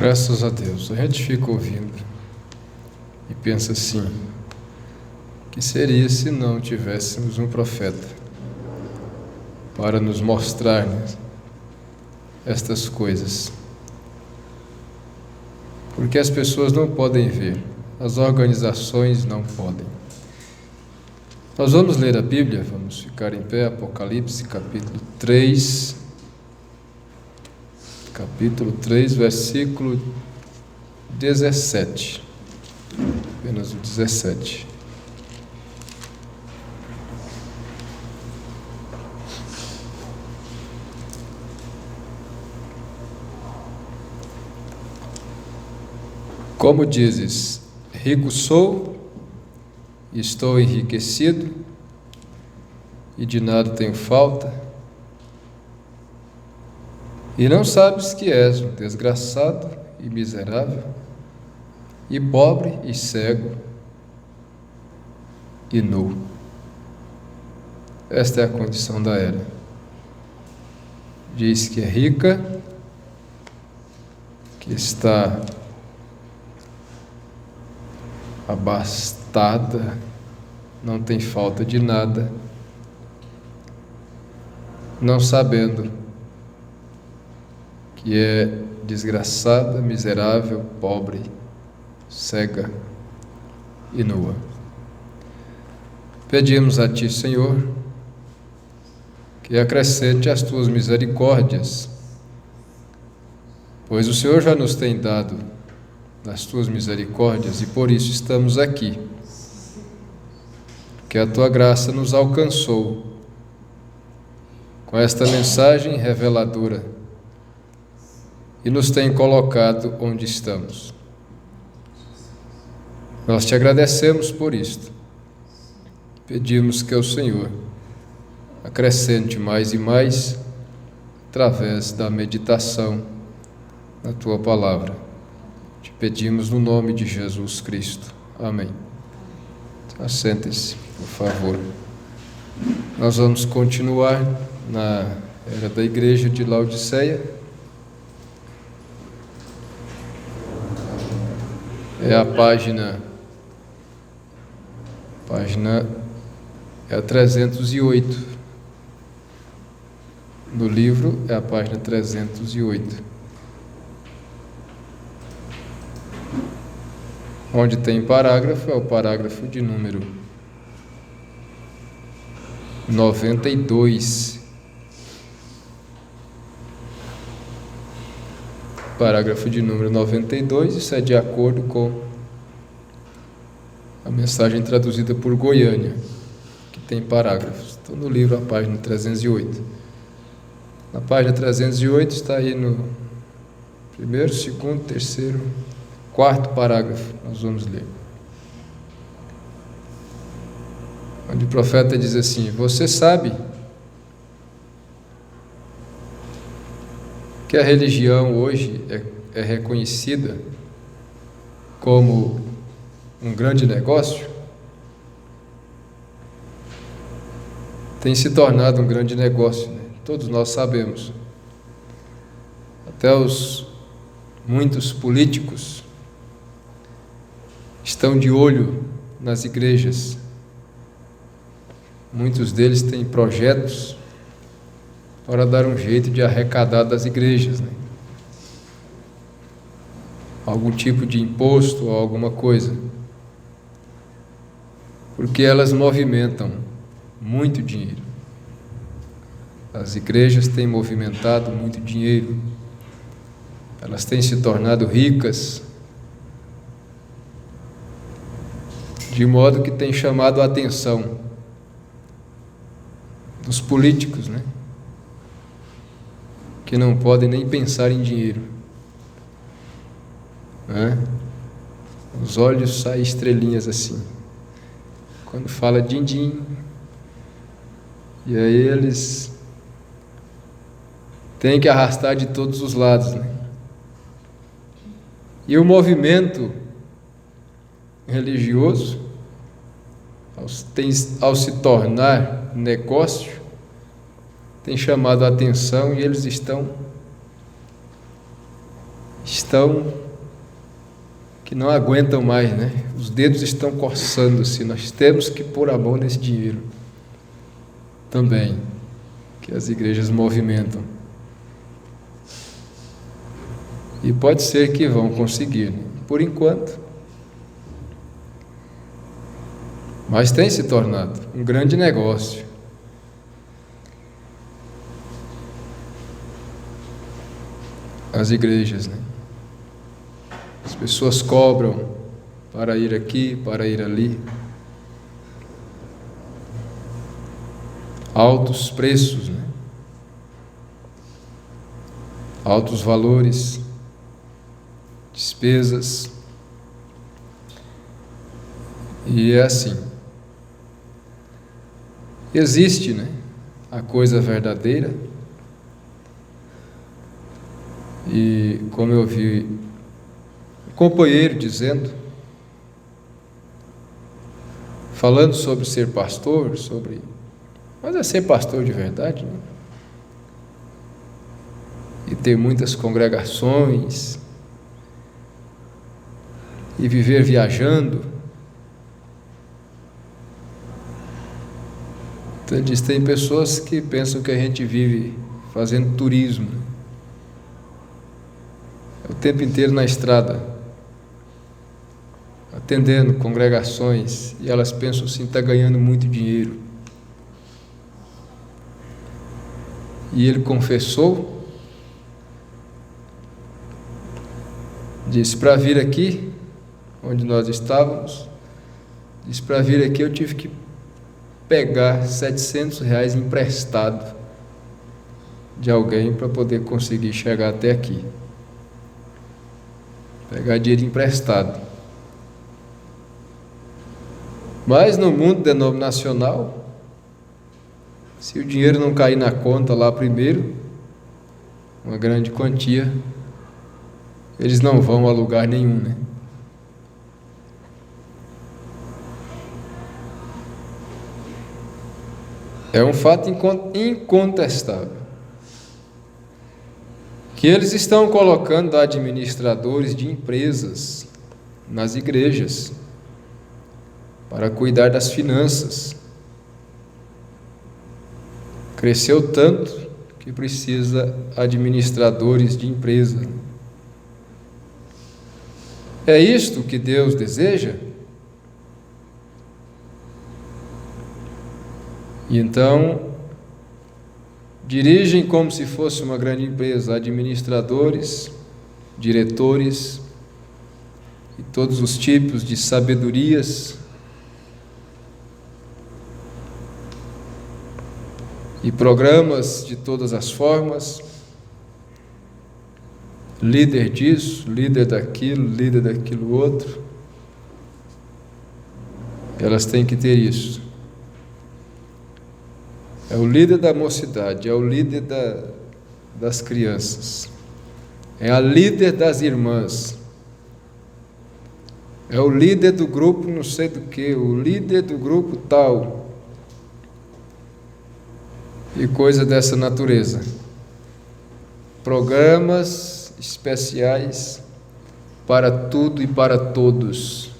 Graças a Deus. A gente fica ouvindo e pensa assim: que seria se não tivéssemos um profeta para nos mostrar, né, estas coisas? Porque as pessoas não podem ver, as organizações não podem. Nós vamos ler a Bíblia, vamos ficar em pé, Apocalipse, capítulo 3, versículo 17, apenas o 17. Como dizes, rico sou, estou enriquecido, e de nada tenho falta, e não sabes que és um desgraçado e miserável, e pobre e cego e nu. Esta é a condição da era. Diz que é rica, que está abastada, não tem falta de nada, não sabendo que é desgraçada, miserável, pobre, cega e nua. Pedimos a Ti, Senhor, que acrescente as Tuas misericórdias, pois o Senhor já nos tem dado das Tuas misericórdias e por isso estamos aqui. Que a Tua graça nos alcançou com esta mensagem reveladora e nos tem colocado onde estamos. Nós Te agradecemos por isto. Pedimos que o Senhor acrescente mais e mais através da meditação na Tua palavra. Te pedimos no nome de Jesus Cristo. Amém. Assentem-se, por favor. Nós vamos continuar na era da igreja de Laodiceia. É a página é a 308. No livro é a página 308. Onde tem parágrafo, é o parágrafo de número 92. Parágrafo de número 92, isso é de acordo com a mensagem traduzida por Goiânia, que tem parágrafos. Então, no livro, a página 308. Na página 308 está aí no primeiro, segundo, terceiro, quarto parágrafo, nós vamos ler. Onde o profeta diz assim: você sabe que a religião hoje é reconhecida como um grande negócio? Tem se tornado um grande negócio, né? Todos nós sabemos. Até muitos políticos estão de olho nas igrejas. Muitos deles têm projetos para dar um jeito de arrecadar das igrejas, né? Algum tipo de imposto ou alguma coisa, porque elas movimentam muito dinheiro. As igrejas têm movimentado muito dinheiro, elas têm se tornado ricas, de modo que tem chamado a atenção dos políticos, né? Que não podem nem pensar em dinheiro, né? Os olhos saem estrelinhas assim, quando fala din-din, e aí eles têm que arrastar de todos os lados, né? E o movimento religioso, ao se tornar negócio, tem chamado a atenção e eles estão estão que não aguentam mais, né? Os dedos estão coçando-se. Nós temos que pôr a mão nesse dinheiro também, que as igrejas movimentam. E pode ser que vão conseguir, né? Por enquanto. Mas tem se tornado um grande negócio. As igrejas, né? As pessoas cobram para ir aqui, para ir ali. Altos preços, né? Altos valores, despesas. E é assim. Existe, né, a coisa verdadeira. E como eu vi um companheiro dizendo, falando sobre ser pastor, mas é ser pastor de verdade, né? E ter muitas congregações, e viver viajando. Então, diz, tem pessoas que pensam que a gente vive fazendo turismo, o tempo inteiro na estrada, atendendo congregações, e elas pensam assim, está ganhando muito dinheiro. E ele confessou, disse, para vir aqui, onde nós estávamos, disse, para vir aqui eu tive que pegar R$700 emprestado de alguém para poder conseguir chegar até aqui. Pegar dinheiro emprestado. Mas no mundo denominacional, se o dinheiro não cair na conta lá primeiro, uma grande quantia, eles não vão a lugar nenhum, né? É um fato incontestável que eles estão colocando administradores de empresas nas igrejas para cuidar das finanças. Cresceu tanto que precisa administradores de empresa. É isto que Deus deseja? E então, dirigem como se fosse uma grande empresa, administradores, diretores e todos os tipos de sabedorias e programas de todas as formas, líder disso, líder daquilo outro. Elas têm que ter isso. É o líder da mocidade, é o líder das crianças, é a líder das irmãs, é o líder do grupo não sei do que, o líder do grupo tal, e coisa dessa natureza. Programas especiais para tudo e para todos,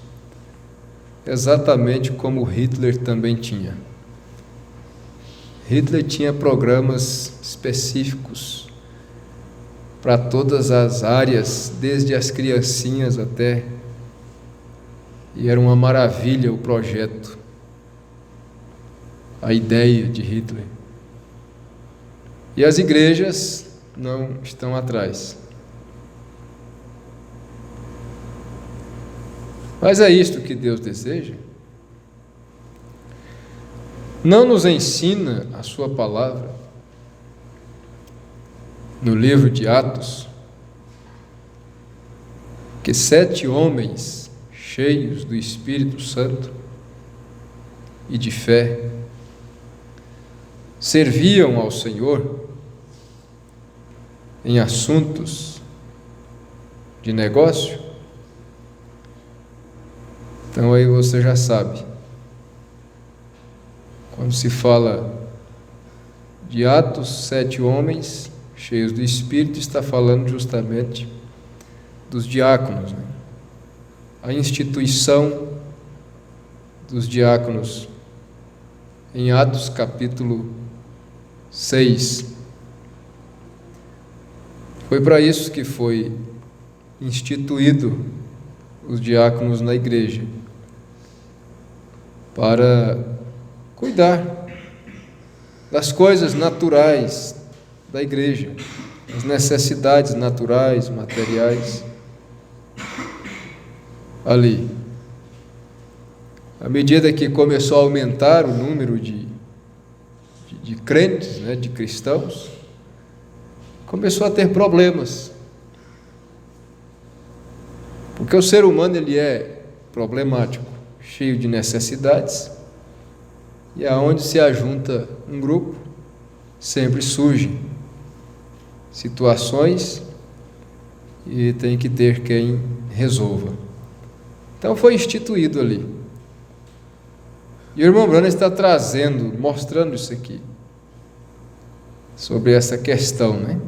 exatamente como Hitler também tinha. Hitler tinha programas específicos para todas as áreas, desde as criancinhas até, e era uma maravilha o projeto, a ideia de Hitler. E as igrejas não estão atrás. Mas é isto que Deus deseja? Não nos ensina a sua palavra no livro de Atos que 7 homens cheios do Espírito Santo e de fé serviam ao Senhor em assuntos de negócio? Então aí você já sabe. Quando se fala de Atos, 7 homens cheios do Espírito, está falando justamente dos diáconos, né? A instituição dos diáconos em Atos capítulo 6. Foi para isso que foi instituído os diáconos na igreja, para cuidar das coisas naturais da igreja, as necessidades naturais, materiais, ali. À medida que começou a aumentar o número de crentes, né, de cristãos, começou a ter problemas. Porque o ser humano ele é problemático, cheio de necessidades, e aonde se ajunta um grupo, sempre surgem situações e tem que ter quem resolva. Então foi instituído ali. E o irmão Branham está trazendo, mostrando isso aqui, sobre essa questão, né?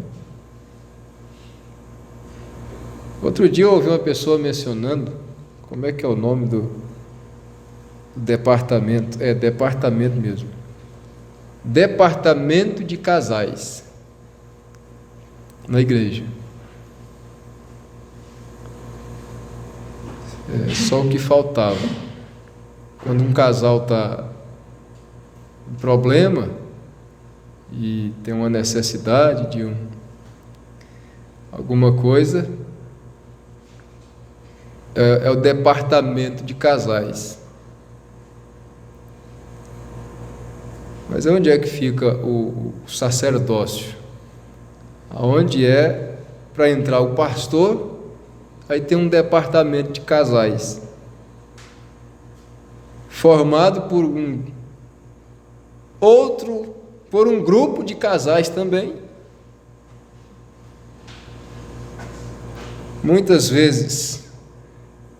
Outro dia eu ouvi uma pessoa mencionando, como é que é o nome do departamento? É, departamento mesmo. Departamento de casais na igreja. É só o que faltava. Quando um casal está com problema e tem uma necessidade de alguma coisa, é o departamento de casais. Mas onde é que fica o sacerdócio? Aonde é para entrar o pastor, aí tem um departamento de casais, formado por um grupo de casais também. Muitas vezes,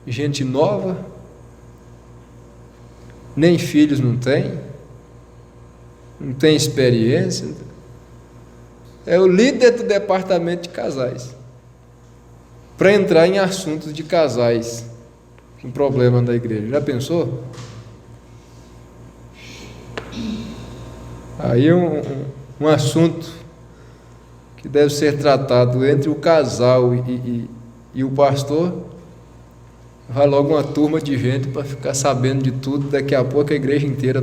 gente nova, nem filhos não tem experiência, é o líder do departamento de casais, para entrar em assuntos de casais com problema da igreja. Já pensou? Aí um assunto que deve ser tratado entre o casal e o pastor, vai logo uma turma de gente para ficar sabendo de tudo. Daqui a pouco a igreja inteira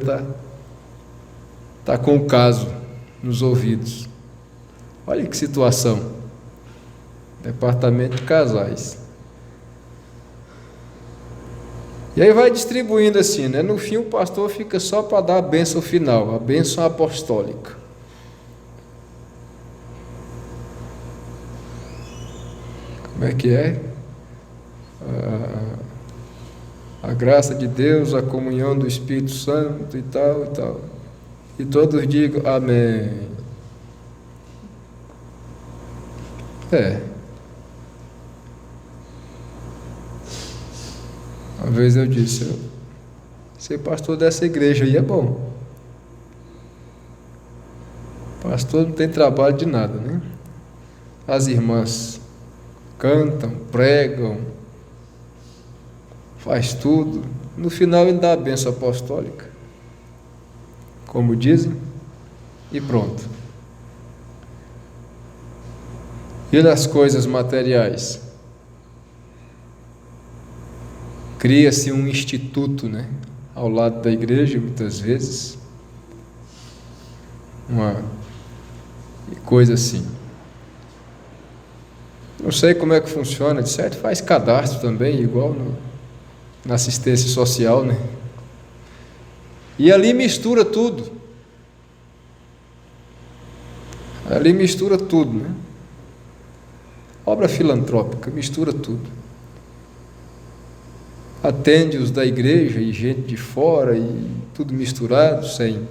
tá com o caso nos ouvidos. Olha que situação. Departamento de casais. E aí vai distribuindo assim, né? No fim o pastor fica só para dar a bênção final, a bênção apostólica. Como é que é? A graça de Deus, a comunhão do Espírito Santo e tal e tal. E todos digam amém. Uma vez eu disse, ser pastor dessa igreja aí é bom. Pastor não tem trabalho de nada, né? As irmãs cantam, pregam, faz tudo. No final ele dá a bênção apostólica, como dizem, e pronto. E nas coisas materiais? Cria-se um instituto, né, ao lado da igreja, muitas vezes, uma coisa assim. Não sei como é que funciona, de certo faz cadastro também, igual na assistência social, né? E ali mistura tudo. Ali mistura tudo, né? Obra filantrópica, mistura tudo. Atende os da igreja e gente de fora e tudo misturado, sem.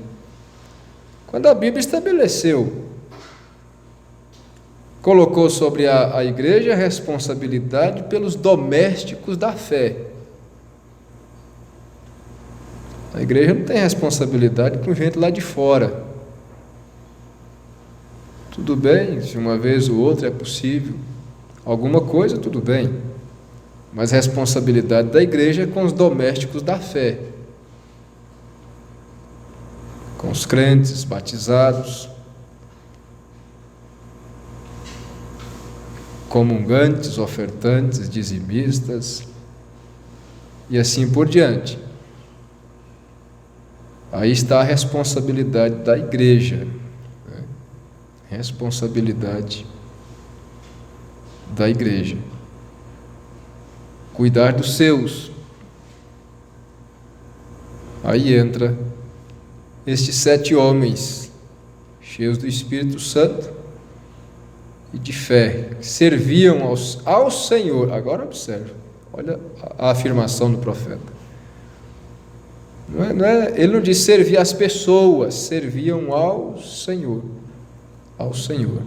Quando a Bíblia estabeleceu, colocou sobre a igreja a responsabilidade pelos domésticos da fé. A igreja não tem responsabilidade com gente lá de fora. Tudo bem, se uma vez ou outra é possível alguma coisa, tudo bem, mas a responsabilidade da igreja é com os domésticos da fé, com os crentes batizados, comungantes, ofertantes, dizimistas e assim por diante. Aí está a responsabilidade da igreja, né? Responsabilidade da igreja. Cuidar dos seus. Aí entra estes 7 homens, cheios do Espírito Santo e de fé, que serviam ao Senhor. Agora observe, olha a afirmação do profeta. Ele não diz servir as pessoas, serviam ao Senhor. Ao Senhor.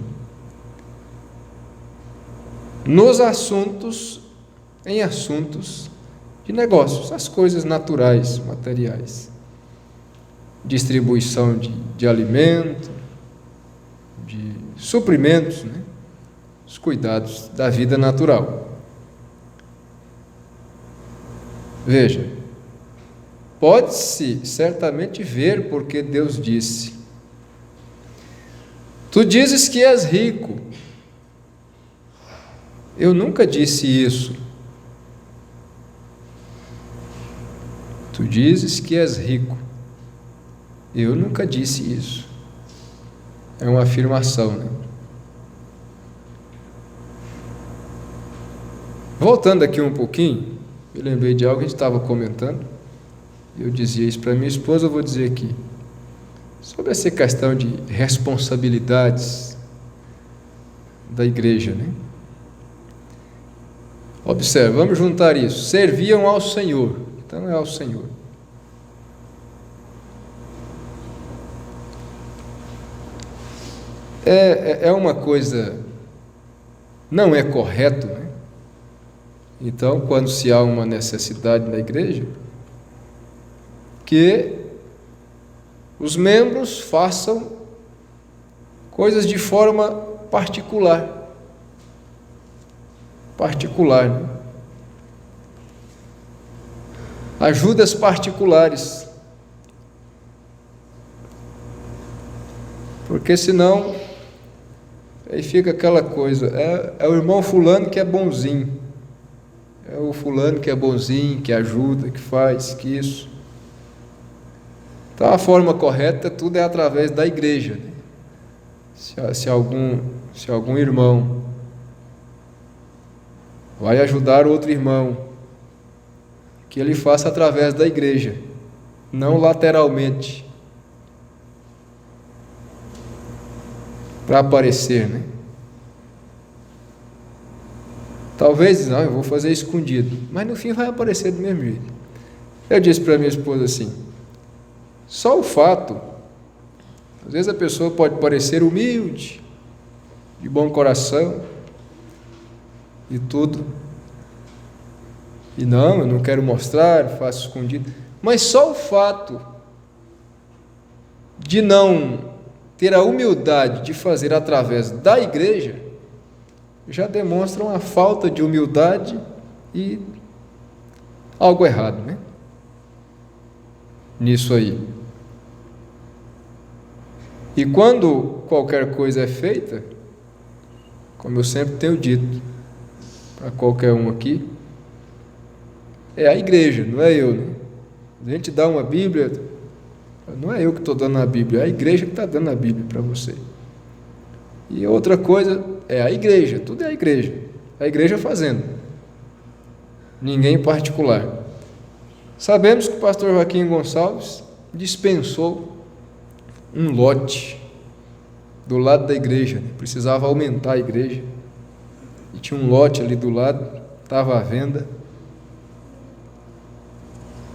Em assuntos de negócios, as coisas naturais, materiais. Distribuição de alimento, de suprimentos, né? Os cuidados da vida natural. Veja, pode-se certamente ver porque Deus disse: tu dizes que és rico. Eu nunca disse isso. Tu dizes que és rico. Eu nunca disse isso. É uma afirmação, né? Voltando aqui um pouquinho, eu lembrei de algo que a gente estava comentando. Eu dizia isso para minha esposa, eu vou dizer aqui. Sobre essa questão de responsabilidades da igreja, né? Observe, vamos juntar isso. Serviam ao Senhor. Então é ao Senhor. É uma coisa, não é correto, né? Então, quando se há uma necessidade na igreja, que os membros façam coisas de forma particular, né? Ajudas particulares, porque senão aí fica aquela coisa, é o irmão fulano que é bonzinho, é o fulano que é bonzinho, que ajuda, que faz, que isso. Então a forma correta, tudo é através da igreja, né? Se algum irmão vai ajudar outro irmão, que ele faça através da igreja, não lateralmente, para aparecer, né? Talvez, não, eu vou fazer escondido, mas no fim vai aparecer do mesmo jeito. Eu disse para minha esposa assim, só o fato, às vezes a pessoa pode parecer humilde, de bom coração e tudo, e não, eu não quero mostrar, faço escondido, mas só o fato de não ter a humildade de fazer através da igreja, já demonstra uma falta de humildade e algo errado, né? Nisso aí. E quando qualquer coisa é feita, como eu sempre tenho dito para qualquer um aqui, é a igreja, não é eu, né? A gente dá uma Bíblia, não é eu que estou dando a Bíblia, é a igreja que está dando a Bíblia para você. E outra coisa é a igreja, tudo é a igreja fazendo, ninguém em particular. Sabemos que o pastor Joaquim Gonçalves dispensou um lote do lado da igreja, né? Precisava aumentar a igreja, e tinha um lote ali do lado, estava à venda,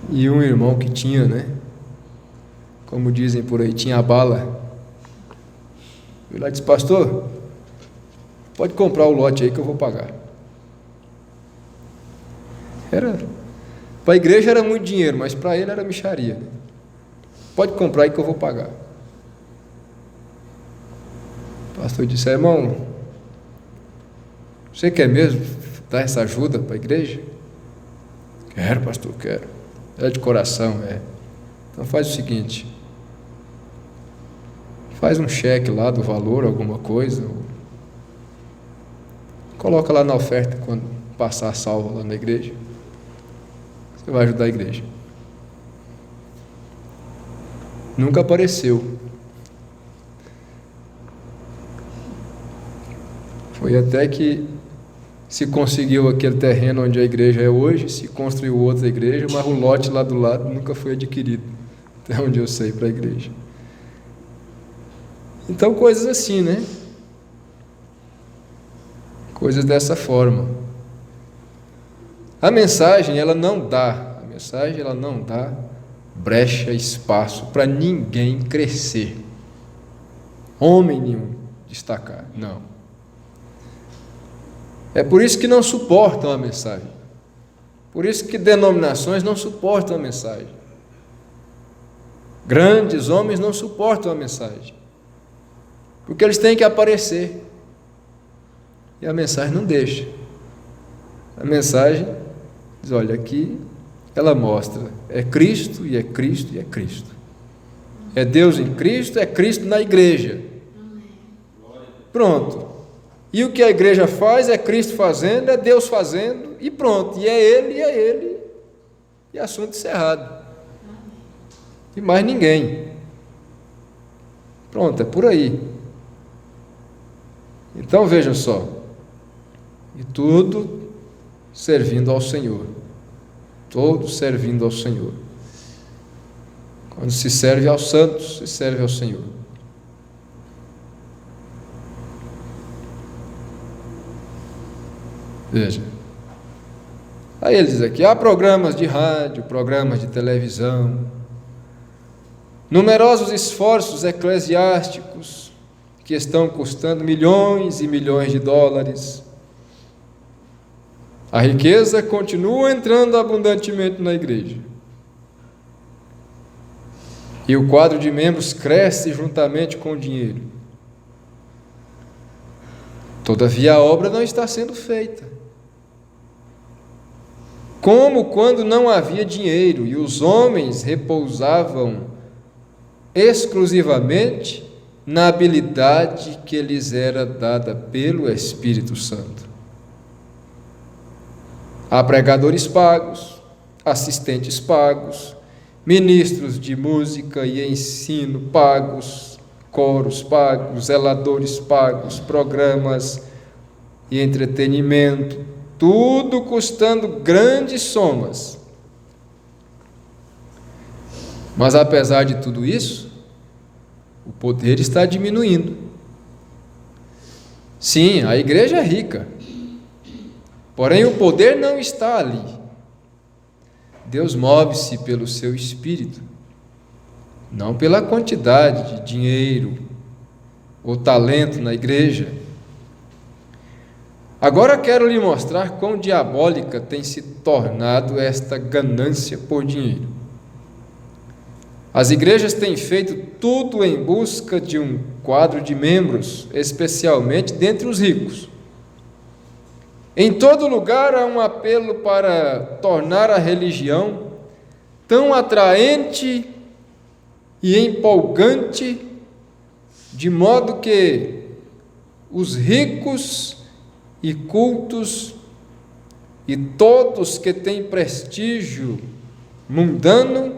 e um irmão que tinha, né, como dizem por aí, tinha a bala, eu lá disse, pastor, pode comprar o lote aí que eu vou pagar. Para a igreja era muito dinheiro, mas para ele era mixaria, né? Pode comprar aí que eu vou pagar. O pastor disse, irmão, Você quer mesmo dar essa ajuda para a igreja? Quero, pastor, quero. É de coração, é. Então faz o seguinte, faz um cheque lá do valor, alguma coisa, coloca lá na oferta quando passar a salva lá na igreja. Você vai ajudar a igreja. Nunca apareceu. Foi até que se conseguiu aquele terreno onde a igreja é hoje, se construiu outra igreja, mas o lote lá do lado nunca foi adquirido, até onde eu sei, para a igreja. Então, coisas assim, né? Coisas dessa forma. A mensagem, ela não dá brecha, espaço para ninguém crescer. Homem nenhum destacar, não. É por isso que não suportam a mensagem. Por isso que denominações não suportam a mensagem. Grandes homens não suportam a mensagem. Porque eles têm que aparecer. E a mensagem não deixa. A mensagem diz, olha, aqui ela mostra, é Cristo e é Cristo e é Cristo. É Deus em Cristo, é Cristo na igreja. Pronto. E o que a igreja faz é Cristo fazendo, é Deus fazendo, e pronto. E é Ele, e assunto encerrado. E mais ninguém. Pronto, é por aí. Então vejam só. E tudo servindo ao Senhor. Todos servindo ao Senhor. Quando se serve aos santos, se serve ao Senhor. Veja. Aí ele diz aqui, há programas de rádio, programas de televisão, numerosos esforços eclesiásticos que estão custando milhões e milhões de dólares. A riqueza continua entrando abundantemente na igreja. E o quadro de membros cresce juntamente com o dinheiro. Todavia a obra não está sendo feita. Como quando não havia dinheiro e os homens repousavam exclusivamente na habilidade que lhes era dada pelo Espírito Santo. Há pregadores pagos, assistentes pagos, ministros de música e ensino pagos, coros pagos, zeladores pagos, programas e entretenimento, tudo custando grandes somas. Mas apesar de tudo isso, o poder está diminuindo. Sim, a igreja é rica, porém o poder não está ali. Deus move-se pelo seu Espírito, não pela quantidade de dinheiro ou talento na igreja. Agora quero lhe mostrar quão diabólica tem se tornado esta ganância por dinheiro. As igrejas têm feito tudo em busca de um quadro de membros, especialmente dentre os ricos. Em todo lugar há um apelo para tornar a religião tão atraente e empolgante, de modo que os ricos e cultos e todos que têm prestígio mundano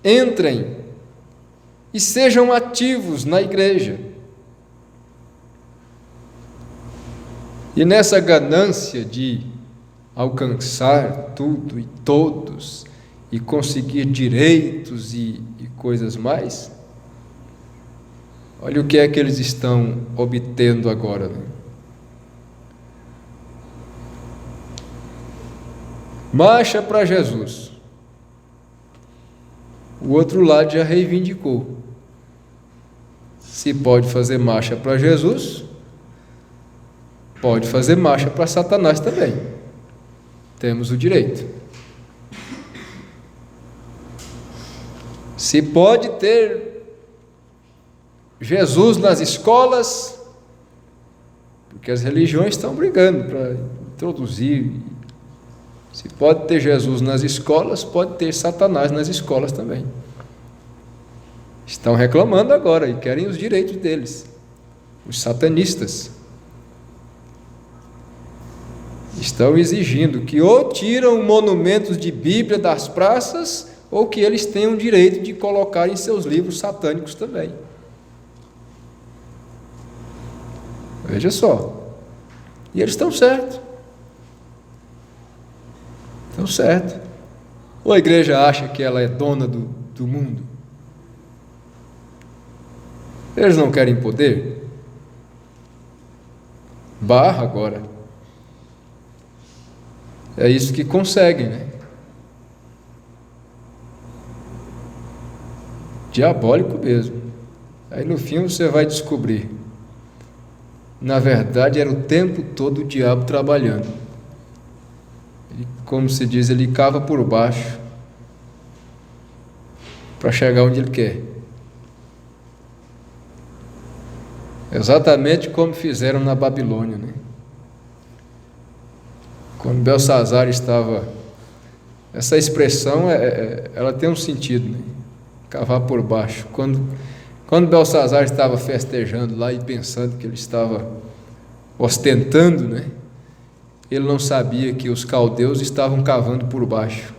entrem e sejam ativos na igreja. E nessa ganância de alcançar tudo e todos e conseguir direitos e coisas mais, olha o que é que eles estão obtendo agora, né? Marcha para Jesus. O outro lado já reivindicou. Se pode fazer marcha para Jesus, pode fazer marcha para Satanás também. Temos o direito. Se pode ter Jesus nas escolas, Porque as religiões estão brigando para introduzir. Se pode ter Jesus nas escolas, pode ter Satanás nas escolas também. Estão reclamando agora e querem os direitos deles. Os satanistas estão exigindo que ou tiram monumentos de Bíblia das praças, ou que eles tenham o direito de colocar em seus livros satânicos também. Veja só. E eles estão certos. Estão certos. Ou a igreja acha que ela é dona do mundo? Eles não querem poder? Barra agora. É isso que conseguem, né? Diabólico mesmo. Aí no fim você vai descobrir. Na verdade era o tempo todo o diabo trabalhando. Ele, como se diz, ele cava por baixo para chegar onde ele quer. Exatamente como fizeram na Babilônia, né? Quando Belsazar estava... Essa expressão, ela tem um sentido, né? Cavar por baixo. Quando Belsazar estava festejando lá e pensando que ele estava ostentando, né? Ele não sabia que os caldeus estavam cavando por baixo.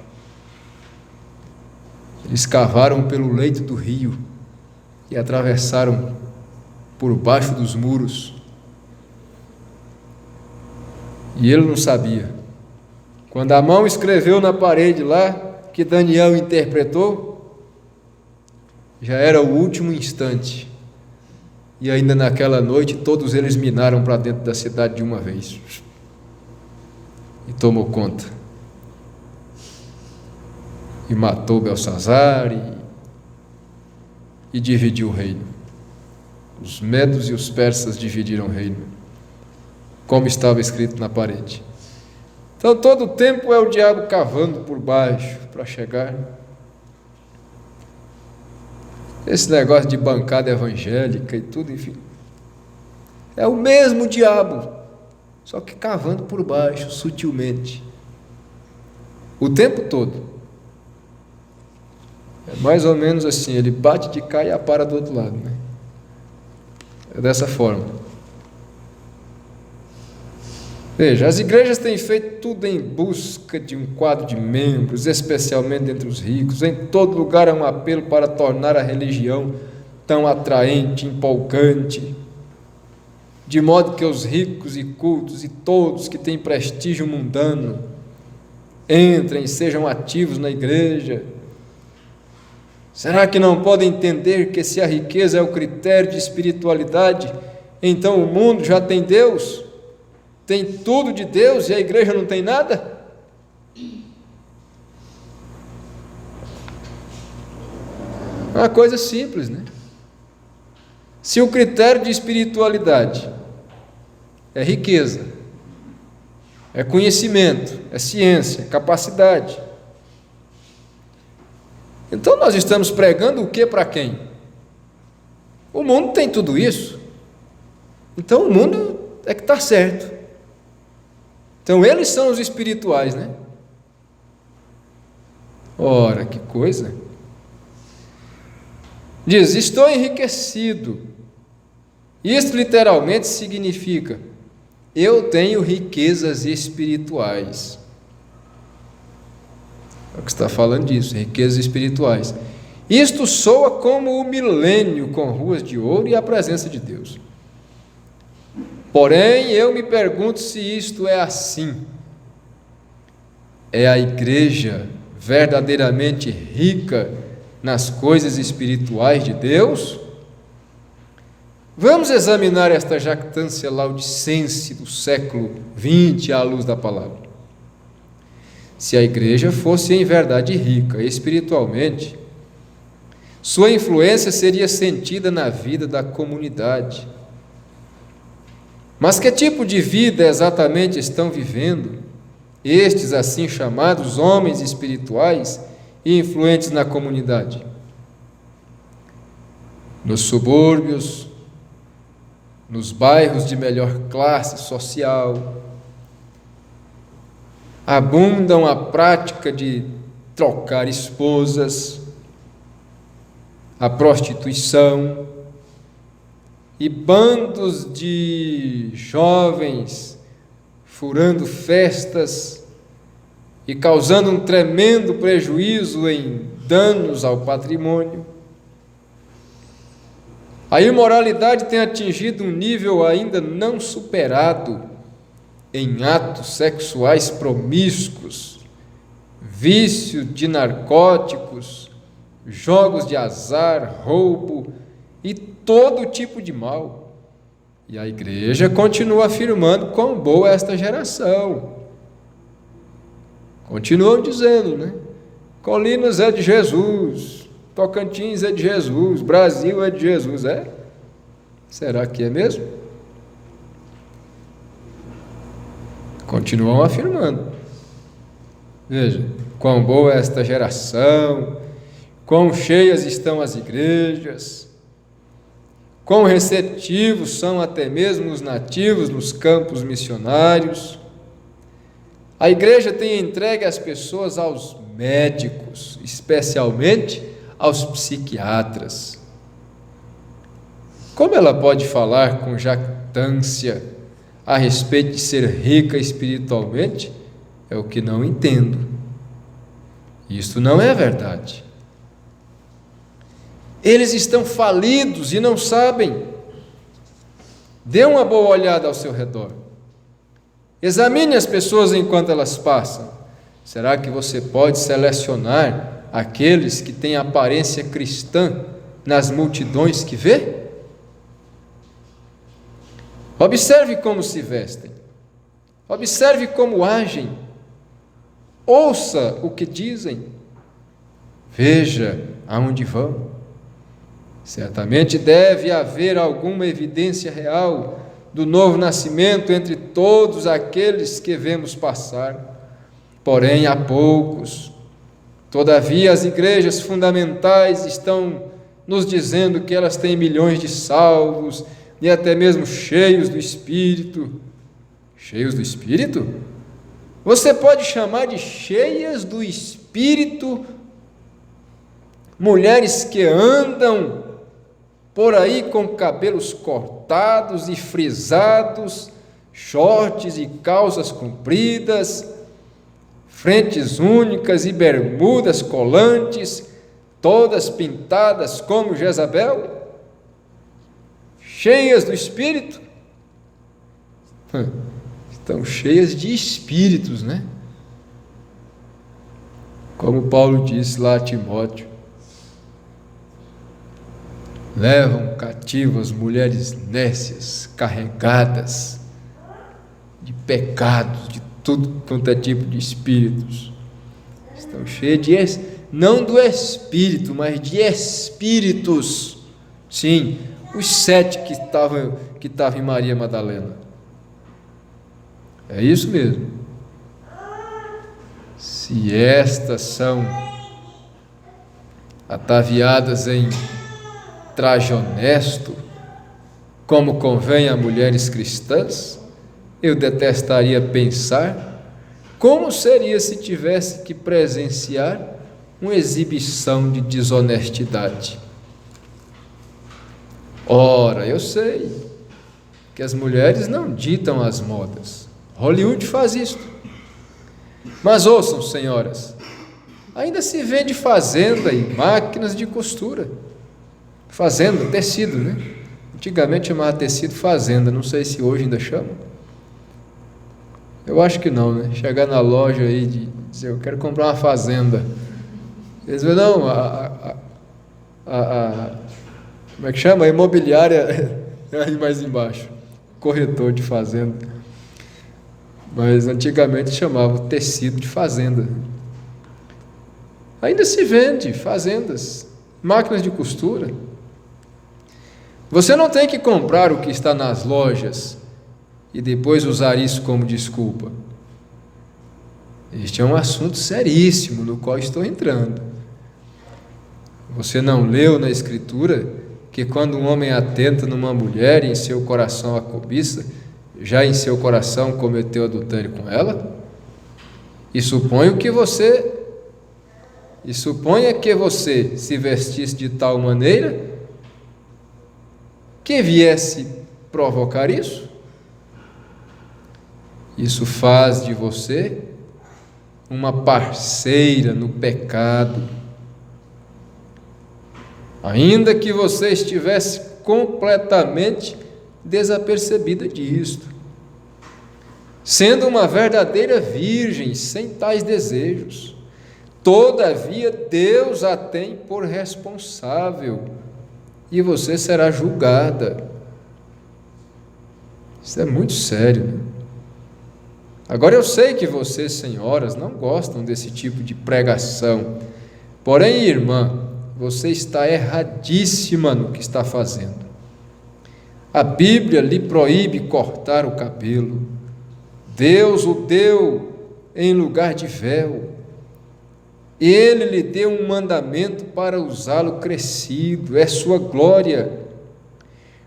Eles cavaram pelo leito do rio e atravessaram por baixo dos muros. E ele não sabia. Quando a mão escreveu na parede lá, que Daniel interpretou, já era o último instante. E ainda naquela noite, todos eles minaram para dentro da cidade de uma vez. E tomou conta. E matou Belsazar e dividiu o reino. Os medos e os persas dividiram o reino, como estava escrito na parede. Então todo o tempo é o diabo cavando por baixo para chegar. Esse negócio de bancada evangélica e tudo, enfim, é o mesmo diabo, só que cavando por baixo, sutilmente, o tempo todo. É mais ou menos assim, ele bate de cá e apara do outro lado, né? É dessa forma. Veja, as igrejas têm feito tudo em busca de um quadro de membros, especialmente entre os ricos. Em todo lugar há um apelo para tornar a religião tão atraente, empolgante, de modo que os ricos e cultos e todos que têm prestígio mundano entrem e sejam ativos na igreja. Será que não podem entender que se a riqueza é o critério de espiritualidade, então o mundo já tem Deus? Tem tudo de Deus e a igreja não tem nada? É uma coisa simples, né? Se o critério de espiritualidade é riqueza, é conhecimento, é ciência, é capacidade, então nós estamos pregando o que para quem? O mundo tem tudo isso. Então o mundo é que está certo. Então eles são os espirituais, né? Ora, que coisa! Diz, estou enriquecido. Isso literalmente significa, eu tenho riquezas espirituais. É o que está falando disso, riquezas espirituais. Isto soa como o milênio com ruas de ouro e a presença de Deus. Porém, eu me pergunto se isto é assim. É a igreja verdadeiramente rica nas coisas espirituais de Deus? Vamos examinar esta jactância laodicense do século XX à luz da palavra. Se a igreja fosse em verdade rica espiritualmente, sua influência seria sentida na vida da comunidade. Mas que tipo de vida exatamente estão vivendo estes assim chamados homens espirituais e influentes na comunidade? Nos subúrbios, nos bairros de melhor classe social, abundam a prática de trocar esposas, a prostituição e bandos de jovens furando festas e causando um tremendo prejuízo em danos ao patrimônio. A imoralidade tem atingido um nível ainda não superado em atos sexuais promíscuos, vício de narcóticos, jogos de azar, roubo e todo tipo de mal. E a igreja continua afirmando quão boa é esta geração. Continuam dizendo, né? Colinas é de Jesus, Tocantins é de Jesus, Brasil é de Jesus. É? Será que é mesmo? Continuam afirmando. Veja, quão boa é esta geração, quão cheias estão as igrejas, quão receptivos são até mesmo os nativos nos campos missionários. A igreja tem entregue as pessoas aos médicos, especialmente aos psiquiatras. Como ela pode falar com jactância a respeito de ser rica espiritualmente? É o que não entendo. Isto não é verdade. Eles estão falidos e não sabem. Dê uma boa olhada ao seu redor. Examine as pessoas enquanto elas passam. Será que você pode selecionar aqueles que têm aparência cristã nas multidões que vê? Observe como se vestem. Observe como agem. Ouça o que dizem. Veja aonde vão. Certamente deve haver alguma evidência real do novo nascimento entre todos aqueles que vemos passar. Porém, há poucos. Todavia, as igrejas fundamentais estão nos dizendo que elas têm milhões de salvos e até mesmo cheios do Espírito. Cheios do Espírito? Você pode chamar de cheias do Espírito mulheres que andam por aí com cabelos cortados e frisados, shorts e calças compridas, frentes únicas e bermudas colantes, todas pintadas como Jezabel? Cheias do Espírito? Estão cheias de espíritos, né? Como Paulo disse lá a Timóteo: levam cativo as mulheres nécias, carregadas de pecados, de tudo quanto é tipo de espíritos. Estão cheias não do Espírito, mas de espíritos. Sim, os 7 que estavam em Maria Madalena. É isso mesmo. Se estas são ataviadas em traje honesto, como convém a mulheres cristãs, eu detestaria pensar como seria se tivesse que presenciar uma exibição de desonestidade. Ora, eu sei que as mulheres não ditam as modas. Hollywood faz isso. Mas ouçam, senhoras, ainda se vende fazenda e máquinas de costura. Fazenda, tecido, né? Antigamente chamava tecido fazenda, não sei se hoje ainda chama. Eu acho que não, né? Chegar na loja aí e dizer, eu quero comprar uma fazenda. Eles dizem, não, como é que chama? A imobiliária é aí mais embaixo, corretor de fazenda. Mas antigamente chamava tecido de fazenda. Ainda se vende fazendas, máquinas de costura. Você não tem que comprar o que está nas lojas e depois usar isso como desculpa. Este é um assunto seríssimo no qual estou entrando. Você não leu na Escritura que quando um homem atenta numa mulher e em seu coração a cobiça, já em seu coração cometeu adultério com ela? E suponha que você se vestisse de tal maneira que viesse provocar isso. Isso faz de você uma parceira no pecado, ainda que você estivesse completamente desapercebida disto, sendo uma verdadeira virgem, sem tais desejos. Todavia, Deus a tem por responsável e você será julgada. Isso é muito sério, né? Agora eu sei que vocês, senhoras, não gostam desse tipo de pregação. Porém, irmã, você está erradíssima no que está fazendo. A Bíblia lhe proíbe cortar o cabelo. Deus o deu em lugar de véu. Ele lhe deu um mandamento para usá-lo crescido, é sua glória.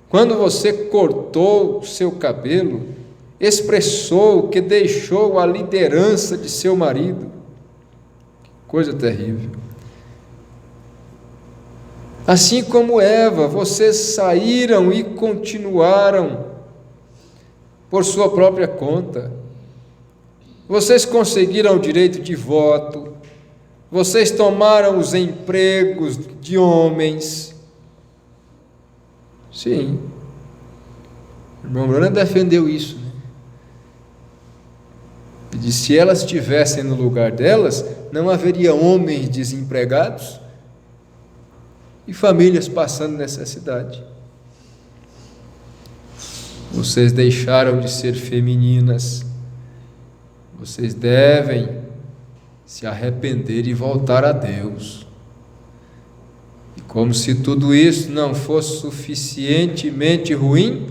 Quando você cortou o seu cabelo, expressou que deixou a liderança de seu marido. Coisa terrível. Assim como Eva, vocês saíram e continuaram por sua própria conta. Vocês conseguiram o direito de voto, vocês tomaram os empregos de homens. Sim, o irmão Branham defendeu isso, né? E disse: se elas estivessem no lugar delas, não haveria homens desempregados e famílias passando necessidade. Vocês deixaram de ser femininas. Vocês devem se arrepender e voltar a Deus. E como se tudo isso não fosse suficientemente ruim,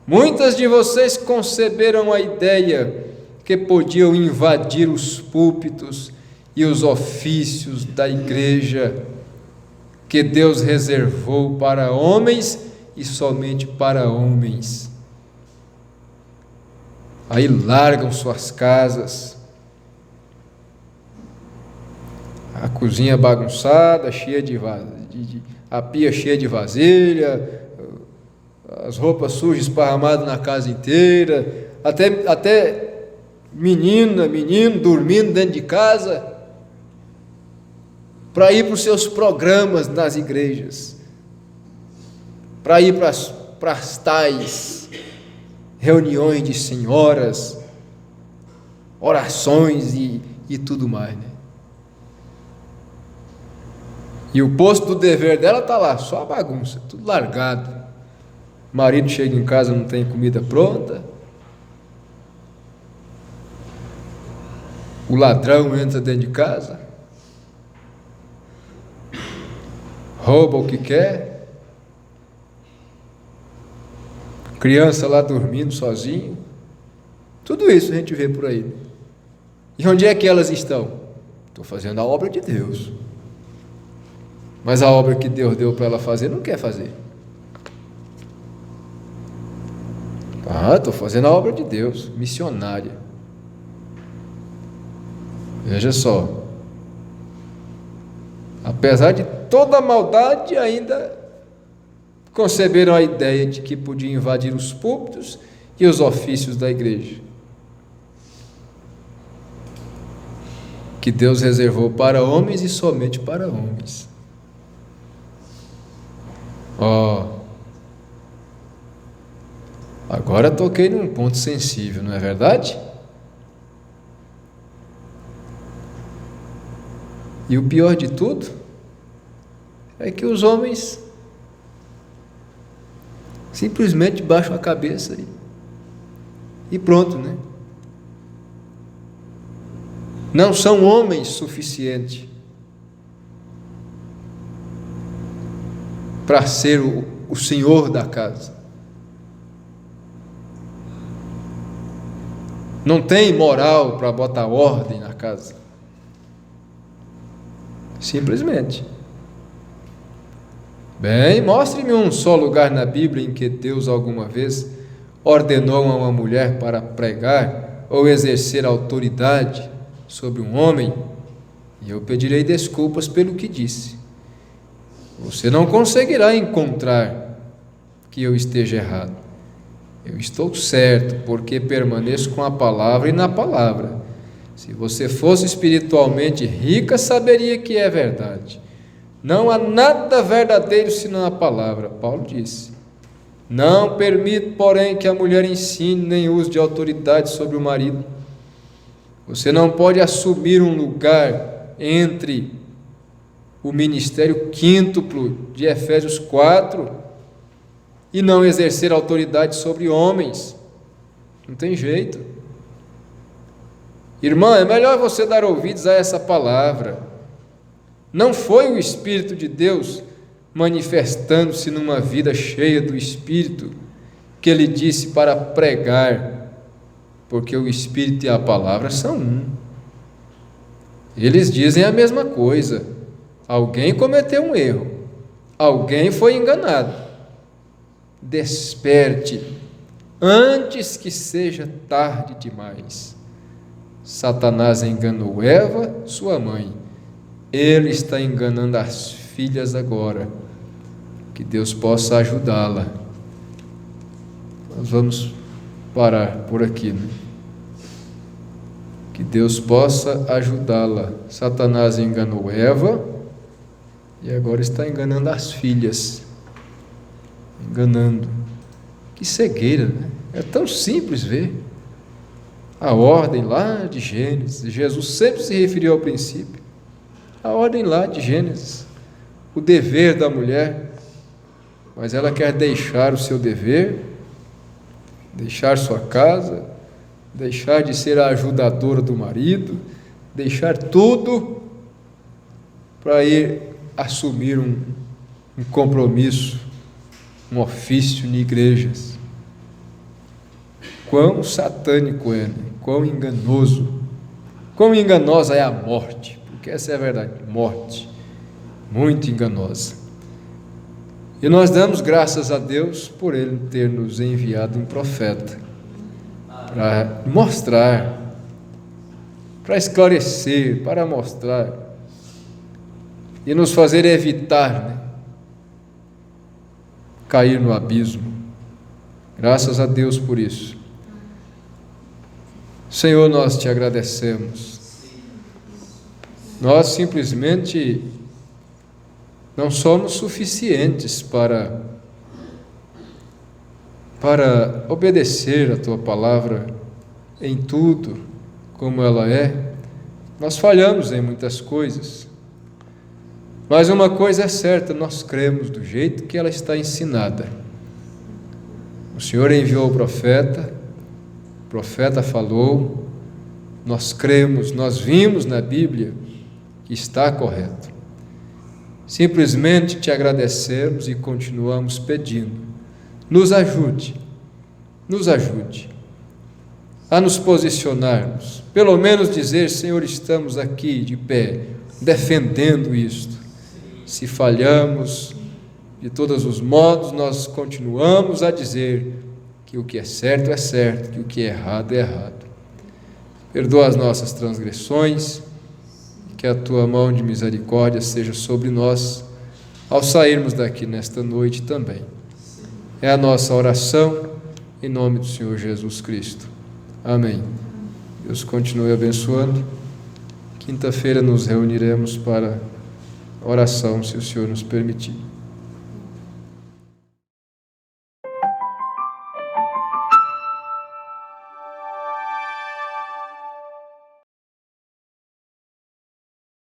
muitas de vocês conceberam a ideia que podiam invadir os púlpitos e os ofícios da igreja que Deus reservou para homens e somente para homens. Aí largam suas casas, a cozinha bagunçada, a pia cheia de vasilha, as roupas sujas esparramadas na casa inteira, até menino dormindo dentro de casa, para ir para os seus programas nas igrejas, para ir para as tais reuniões de senhoras, orações e tudo mais, né? E o posto do dever dela está lá, só a bagunça, tudo largado. O marido chega em casa, não tem comida pronta. O ladrão entra dentro de casa, rouba o que quer. Criança lá dormindo sozinho. Tudo isso a gente vê por aí. E onde é que elas estão? Estão fazendo a obra de Deus. Mas a obra que Deus deu para ela fazer, não quer fazer. Estou fazendo a obra de Deus, missionária. Veja só. Apesar de toda a maldade, ainda conceberam a ideia de que podiam invadir os púlpitos e os ofícios da igreja, que Deus reservou para homens e somente para homens. Agora toquei num ponto sensível, não é verdade? E o pior de tudo é que os homens simplesmente baixam a cabeça e pronto, né? Não são homens suficientes para ser o senhor da casa. Não tem moral para botar ordem na casa. Simplesmente. Bem, mostre-me um só lugar na Bíblia em que Deus alguma vez ordenou a uma mulher para pregar ou exercer autoridade sobre um homem, e eu pedirei desculpas pelo que disse. Você não conseguirá encontrar que eu esteja errado. Eu estou certo, porque permaneço com a palavra e na palavra. Se você fosse espiritualmente rica, saberia que é verdade. Não há nada verdadeiro senão a palavra, Paulo disse. Não permito, porém, que a mulher ensine nem use de autoridade sobre o marido. Você não pode assumir um lugar entre o ministério quíntuplo de Efésios 4 e não exercer autoridade sobre homens. Não tem jeito. Irmã, é melhor você dar ouvidos a essa palavra. Não foi o Espírito de Deus manifestando-se numa vida cheia do Espírito que ele disse para pregar, porque o Espírito e a palavra são um. Eles dizem a mesma coisa. Alguém cometeu um erro, alguém foi enganado. Desperte antes que seja tarde demais. Satanás enganou Eva, sua mãe. Ele está enganando as filhas agora. Que Deus possa ajudá-la. Nós vamos parar por aqui, né? Que Deus possa ajudá-la. Satanás enganou Eva e agora está enganando as filhas. Enganando. Que cegueira, né? É tão simples ver. A ordem lá de Gênesis. Jesus sempre se referiu ao princípio. A ordem lá de Gênesis. O dever da mulher. Mas ela quer deixar o seu dever, deixar sua casa, deixar de ser a ajudadora do marido, deixar tudo para ir assumir um compromisso, um ofício em igrejas. Quão satânico é, né? Quão enganoso, quão enganosa é a morte, porque essa é a verdade, morte, muito enganosa. E nós damos graças a Deus por Ele ter nos enviado um profeta para mostrar, para esclarecer, para mostrar e nos fazer evitar, né, cair no abismo. Graças a Deus por isso. Senhor, nós te agradecemos. Nós simplesmente não somos suficientes para obedecer a Tua palavra em tudo como ela é. Nós falhamos em muitas coisas, mas uma coisa é certa, nós cremos do jeito que ela está ensinada. O Senhor enviou o profeta falou, nós cremos, nós vimos na Bíblia que está correto. Simplesmente te agradecemos e continuamos pedindo, nos ajude a nos posicionarmos, pelo menos dizer, Senhor, estamos aqui de pé, defendendo isto. Se falhamos, de todos os modos, nós continuamos a dizer que o que é certo, que o que é errado. Perdoa as nossas transgressões, que a Tua mão de misericórdia seja sobre nós, ao sairmos daqui nesta noite também. É a nossa oração, em nome do Senhor Jesus Cristo. Amém. Deus continue abençoando. Quinta-feira nos reuniremos para oração, se o Senhor nos permitir.